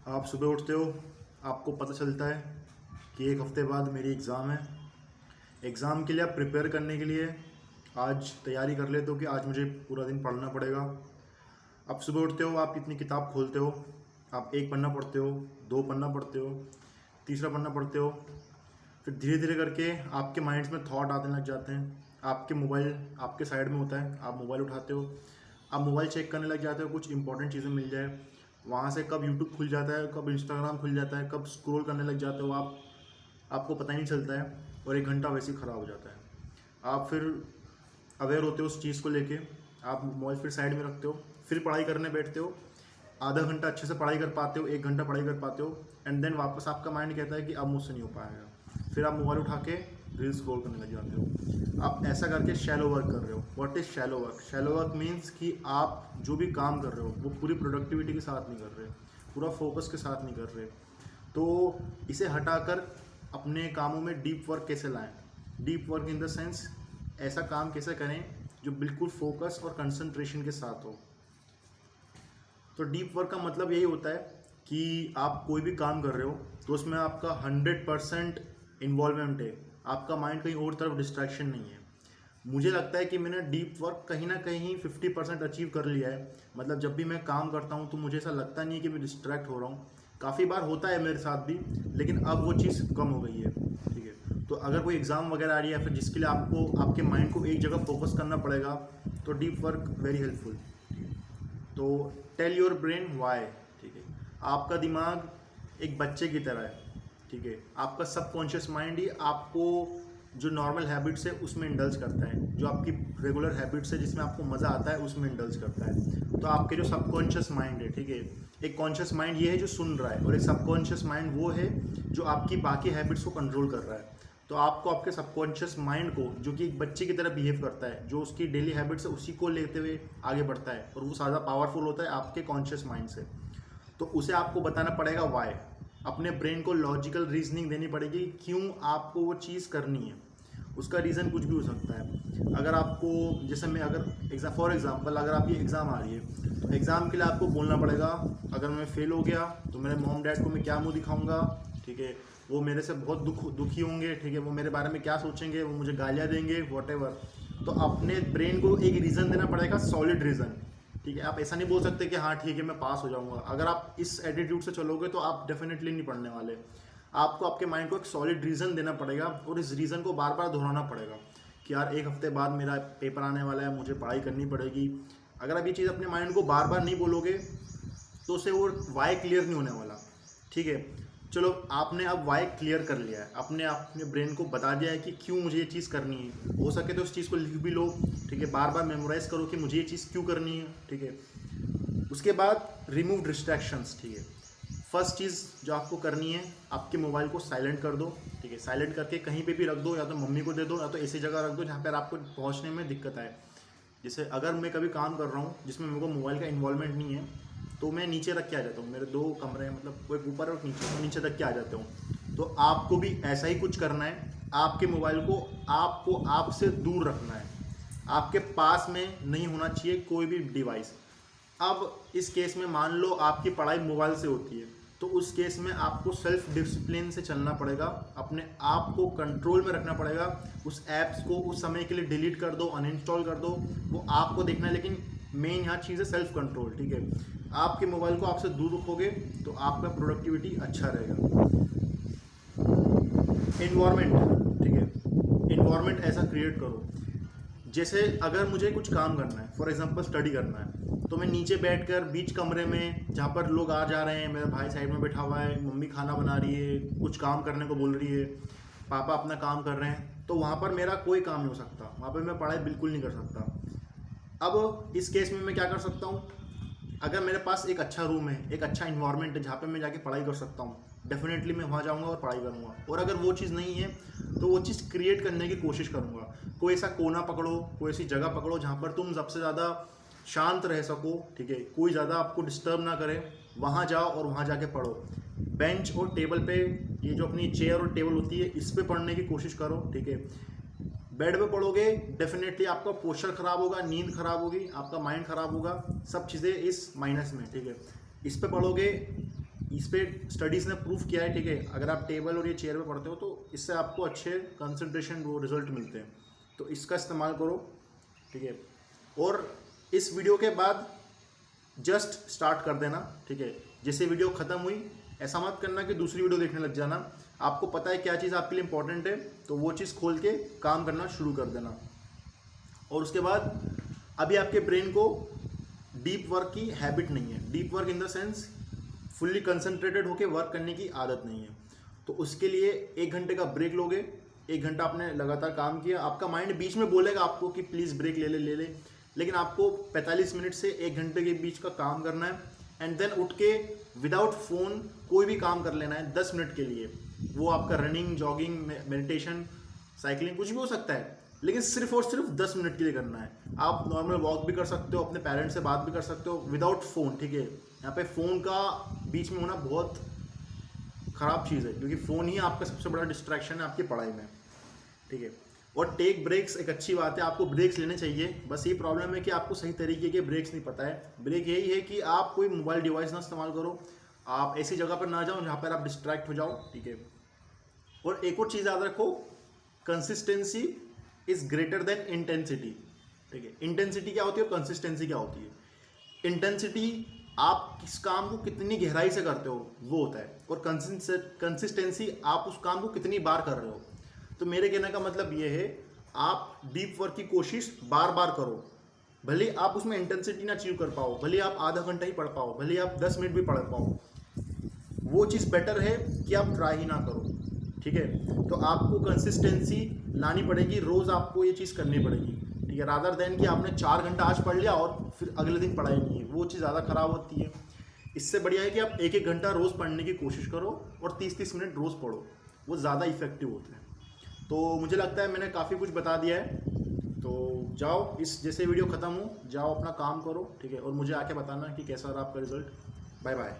आप सुबह उठते हो, आपको पता चलता है कि एक हफ़्ते बाद मेरी एग्ज़ाम है। एग्ज़ाम के लिए आप प्रिपेयर करने के लिए आज तैयारी कर लेते हो कि आज मुझे पूरा दिन पढ़ना पड़ेगा। आप सुबह उठते हो, आप इतनी किताब खोलते हो, आप एक पन्ना पढ़ते हो, दो पन्ना पढ़ते हो, तीसरा पन्ना पढ़ते हो, फिर धीरे धीरे करके आपके माइंड्स में थॉट आने लग जाते हैं। आपके मोबाइल आपके साइड में होता है, आप मोबाइल उठाते हो, आप मोबाइल चेक करने लग जाते हो, कुछ इंपॉर्टेंट चीज़ें मिल जाए। वहाँ से कब यूट्यूब खुल जाता है, कब इंस्टाग्राम खुल जाता है, कब स्क्रॉल करने लग जाते हो आप, आपको पता ही नहीं चलता है और एक घंटा वैसे ही ख़राब हो जाता है। आप फिर अवेयर होते हो उस चीज़ को लेके, आप मोबाइल फिर साइड में रखते हो, फिर पढ़ाई करने बैठते हो। आधा घंटा अच्छे से पढ़ाई कर पाते हो, एक घंटा पढ़ाई कर पाते हो, एंड देन वापस आपका माइंड कहता है कि अब मुझसे नहीं हो पाएगा। फिर आप मोबाइल उठा के रील स्क्रॉल करने लग जाते हो। आप ऐसा करके शैलो वर्क कर रहे हो। What is shallow work? Shallow work means कि आप जो भी काम कर रहे हो वो पूरी प्रोडक्टिविटी के साथ नहीं कर रहे, पूरा फोकस के साथ नहीं कर रहे। तो इसे हटाकर अपने कामों में डीप वर्क कैसे लाएं? Deep work in the sense, ऐसा काम कैसे करें जो बिल्कुल फोकस और कंसंट्रेशन के साथ हो। तो डीप वर्क का मतलब यही होता है कि आप कोई भी काम कर रहे हो तो उसमें आपका 100% इन्वॉल्वमेंट है, आपका माइंड कहीं और तरफ डिस्ट्रैक्शन नहीं है। मुझे लगता है कि मैंने डीप वर्क कहीं ना कहीं 50% अचीव कर लिया है। मतलब जब भी मैं काम करता हूँ तो मुझे ऐसा लगता नहीं है कि मैं डिस्ट्रैक्ट हो रहा हूँ। काफ़ी बार होता है मेरे साथ भी, लेकिन अब वो चीज़ कम हो गई है। ठीक है, तो अगर कोई एग्ज़ाम वगैरह आ रही है या फिर जिसके लिए आपको आपके माइंड को एक जगह फोकस करना पड़ेगा, तो डीप वर्क वेरी हेल्पफुल। तो टेल योर ब्रेन वाई। ठीक है, आपका दिमाग एक बच्चे की तरह है। ठीक है, आपका सबकॉन्शियस माइंड ही आपको जो नॉर्मल हैबिट्स है उसमें इंडल्ज करता है, जो आपकी रेगुलर हैबिट्स है जिसमें आपको मज़ा आता है उसमें इंडल्ज करता है। तो आपके जो सबकॉन्शियस माइंड है, ठीक है, एक कॉन्शियस माइंड ये है जो सुन रहा है और एक सबकॉन्शियस माइंड वो है जो आपकी बाकी हैबिट्स को कंट्रोल कर रहा है। तो आपको आपके सबकॉन्शियस माइंड को, जो कि एक बच्चे की तरह बिहेव करता है, जो उसकी डेली हैबिट्स है उसी को लेते हुए आगे बढ़ता है और वो ज़्यादा पावरफुल होता है आपके कॉन्शियस माइंड से, तो उसे आपको बताना पड़ेगा वाई। अपने ब्रेन को लॉजिकल रीजनिंग देनी पड़ेगी क्यों आपको वो चीज़ करनी है। उसका रीज़न कुछ भी हो सकता है। अगर आपको, जैसे मैं अगर फॉर एग्जांपल अगर आपकी एग्ज़ाम आ रही है तो एग्ज़ाम के लिए आपको बोलना पड़ेगा अगर मैं फेल हो गया तो मेरे मॉम डैड को मैं क्या मुंह दिखाऊंगा। ठीक है, वो मेरे से बहुत दुखी होंगे। ठीक है, वो मेरे बारे में क्या सोचेंगे, वो मुझे गालियाँ देंगे, वॉटेवर। तो अपने ब्रेन को एक रीज़न देना पड़ेगा, सॉलिड रीज़न। ठीक है, आप ऐसा नहीं बोल सकते कि हाँ ठीक है मैं पास हो जाऊंगा। अगर आप इस एटीट्यूड से चलोगे तो आप डेफिनेटली नहीं पढ़ने वाले। आपको आपके माइंड को एक सॉलिड रीज़न देना पड़ेगा और इस रीज़न को बार बार दोहराना पड़ेगा कि यार एक हफ्ते बाद मेरा पेपर आने वाला है, मुझे पढ़ाई करनी पड़ेगी। अगर आप ये चीज़ अपने माइंड को बार बार नहीं बोलोगे तो उसे वो वाई क्लियर नहीं होने वाला। ठीक है, चलो आपने अब वाई क्लियर कर लिया है, अपने अपने ब्रेन को बता दिया है कि क्यों मुझे ये चीज़ करनी है। हो सके तो उस चीज़ को लिख भी लो। ठीक है, बार बार मेमोराइज करो कि मुझे ये चीज़ क्यों करनी है। ठीक है, उसके बाद रिमूव डिस्ट्रैक्शंस। ठीक है, फर्स्ट चीज़ जो आपको करनी है, आपके मोबाइल को साइलेंट कर दो। ठीक है, साइलेंट करके कहीं पे भी रख दो, या तो मम्मी को दे दो या तो ऐसी जगह रख दो जहाँ पर आपको पहुँचने में दिक्कत आए। जैसे अगर मैं कभी काम कर रहा हूँ जिसमें मेरे को मोबाइल का इन्वॉल्वमेंट नहीं है तो मैं नीचे रख के आ जाता हूँ। मेरे दो कमरे हैं, मतलब वो एक ऊपर और नीचे, तो नीचे रख के आ जाता हूँ। तो आपको भी ऐसा ही कुछ करना है। आपके मोबाइल को आपको आपसे दूर रखना है, आपके पास में नहीं होना चाहिए कोई भी डिवाइस। अब इस केस में मान लो आपकी पढ़ाई मोबाइल से होती है तो उस केस में आपको सेल्फ डिसिप्लिन से चलना पड़ेगा, अपने आप को कंट्रोल में रखना पड़ेगा। उस ऐप्स को उस समय के लिए डिलीट कर दो, अनइंस्टॉल कर दो, वो आपको देखना है। लेकिन मेन यहाँ चीज़ है सेल्फ कंट्रोल। ठीक है, आपके मोबाइल को आपसे दूर रखोगे तो आपका प्रोडक्टिविटी अच्छा रहेगा। इन्वायरमेंट, ठीक है, इन्वायरमेंट ऐसा क्रिएट करो जैसे अगर मुझे कुछ काम करना है, फॉर एग्जांपल स्टडी करना है, तो मैं नीचे बैठकर बीच कमरे में जहाँ पर लोग आ जा रहे हैं, मेरा भाई साइड में बैठा हुआ है, मम्मी खाना बना रही है, कुछ काम करने को बोल रही है, पापा अपना काम कर रहे हैं, तो वहाँ पर मेरा कोई काम नहीं हो सकता, वहाँ पर मैं पढ़ाई बिल्कुल नहीं कर सकता। अब इस केस में मैं क्या कर सकता हूँ, अगर मेरे पास एक अच्छा रूम है, एक अच्छा इन्वायरमेंट है जहाँ पे मैं जाके पढ़ाई कर सकता हूँ, डेफिनेटली मैं वहाँ जाऊँगा और पढ़ाई करूँगा। और अगर वो चीज़ नहीं है तो वो चीज़ क्रिएट करने की कोशिश करूँगा। कोई ऐसा कोना पकड़ो, कोई ऐसी जगह पकड़ो जहाँ पर तुम सबसे ज़्यादा शांत रह सको। ठीक है, कोई ज़्यादा आपको डिस्टर्ब ना करे, वहाँ जाओ और वहाँ जाके पढ़ो। बेंच और टेबल पे, ये जो अपनी चेयर और टेबल होती है इस पे पढ़ने की कोशिश करो। ठीक है, बेड पे पढ़ोगे डेफिनेटली आपका पोस्चर खराब होगा, नींद खराब होगी, आपका माइंड खराब होगा, सब चीज़ें इस माइनस में। ठीक है, इस पे पढ़ोगे इस पे स्टडीज़ ने प्रूफ किया है, ठीक है। अगर आप टेबल और ये चेयर पे पढ़ते हो तो इससे आपको अच्छे कंसंट्रेशन वो रिजल्ट मिलते हैं, तो इसका इस्तेमाल करो, ठीक है। और इस वीडियो के बाद जस्ट स्टार्ट कर देना, ठीक है। जैसे वीडियो ख़त्म हुई ऐसा मत करना कि दूसरी वीडियो देखने लग जाना। आपको पता है क्या चीज़ आपके लिए इंपॉर्टेंट है, तो वो चीज़ खोल के काम करना शुरू कर देना। और उसके बाद अभी आपके ब्रेन को डीप वर्क की हैबिट नहीं है, deep work in the sense fully concentrated होकर वर्क करने की आदत नहीं है। तो उसके लिए 1 घंटे का ब्रेक लोगे, 1 घंटा आपने लगातार काम किया, आपका माइंड बीच में बोलेगा आपको कि प्लीज़ ब्रेक ले ले, लेकिन आपको 45 मिनट से 1 घंटे के बीच का काम करना है। एंड देन उठ के विदाउट फ़ोन कोई भी काम कर लेना है 10 मिनट के लिए। वो आपका रनिंग, जॉगिंग, मेडिटेशन, साइकिलिंग कुछ भी हो सकता है, लेकिन सिर्फ और सिर्फ 10 मिनट के लिए करना है। आप नॉर्मल वॉक भी कर सकते हो, अपने पेरेंट्स से बात भी कर सकते हो विदाउट फ़ोन, ठीक है। यहाँ पे फ़ोन का बीच में होना बहुत ख़राब चीज़ है, क्योंकि फ़ोन ही आपका सबसे बड़ा डिस्ट्रैक्शन है आपकी पढ़ाई में, ठीक है। और टेक ब्रेक्स एक अच्छी बात है, आपको ब्रेक्स लेने चाहिए। बस ये प्रॉब्लम है कि आपको सही तरीके के ब्रेक्स नहीं पता है। ब्रेक यही है कि आप कोई मोबाइल डिवाइस ना इस्तेमाल करो, आप ऐसी जगह पर ना जाओ जहाँ पर आप डिस्ट्रैक्ट हो जाओ, ठीक है। और एक और चीज़ याद रखो, consistency is greater than intensity, ठीक है। इंटेंसिटी क्या होती है और कंसिस्टेंसी क्या होती है। इंटेंसिटी आप किस काम को कितनी गहराई से करते हो वो होता है, और कंसिस्टेंसी आप उस काम को कितनी बार कर रहे हो। तो मेरे कहने का मतलब ये है, आप डीप वर्क की कोशिश बार बार करो, भले आप उसमें इंटेंसिटी ना अचीव कर पाओ, भले आप आधा घंटा ही पढ़ पाओ, भले आप 10 मिनट भी पढ़ पाओ, वो चीज़ बेटर है कि आप ट्राई ही ना करो, ठीक है। तो आपको कंसिस्टेंसी लानी पड़ेगी, रोज़ आपको ये चीज़ करनी पड़ेगी, ठीक है। रादर देन कि आपने 4 घंटा आज पढ़ लिया और फिर अगले दिन पढ़ाई नहीं है, वो चीज़ ज़्यादा ख़राब होती है। इससे बढ़िया है कि आप 1-1 घंटा रोज़ पढ़ने की कोशिश करो और 30-30 मिनट रोज़ पढ़ो, वो ज़्यादा इफेक्टिव होते हैं। तो मुझे लगता है मैंने काफ़ी कुछ बता दिया है, तो जाओ, इस जैसे वीडियो ख़त्म हो जाओ अपना काम करो, ठीक है। और मुझे आके बताना कि कैसा रहा आपका रिज़ल्ट। Bye bye.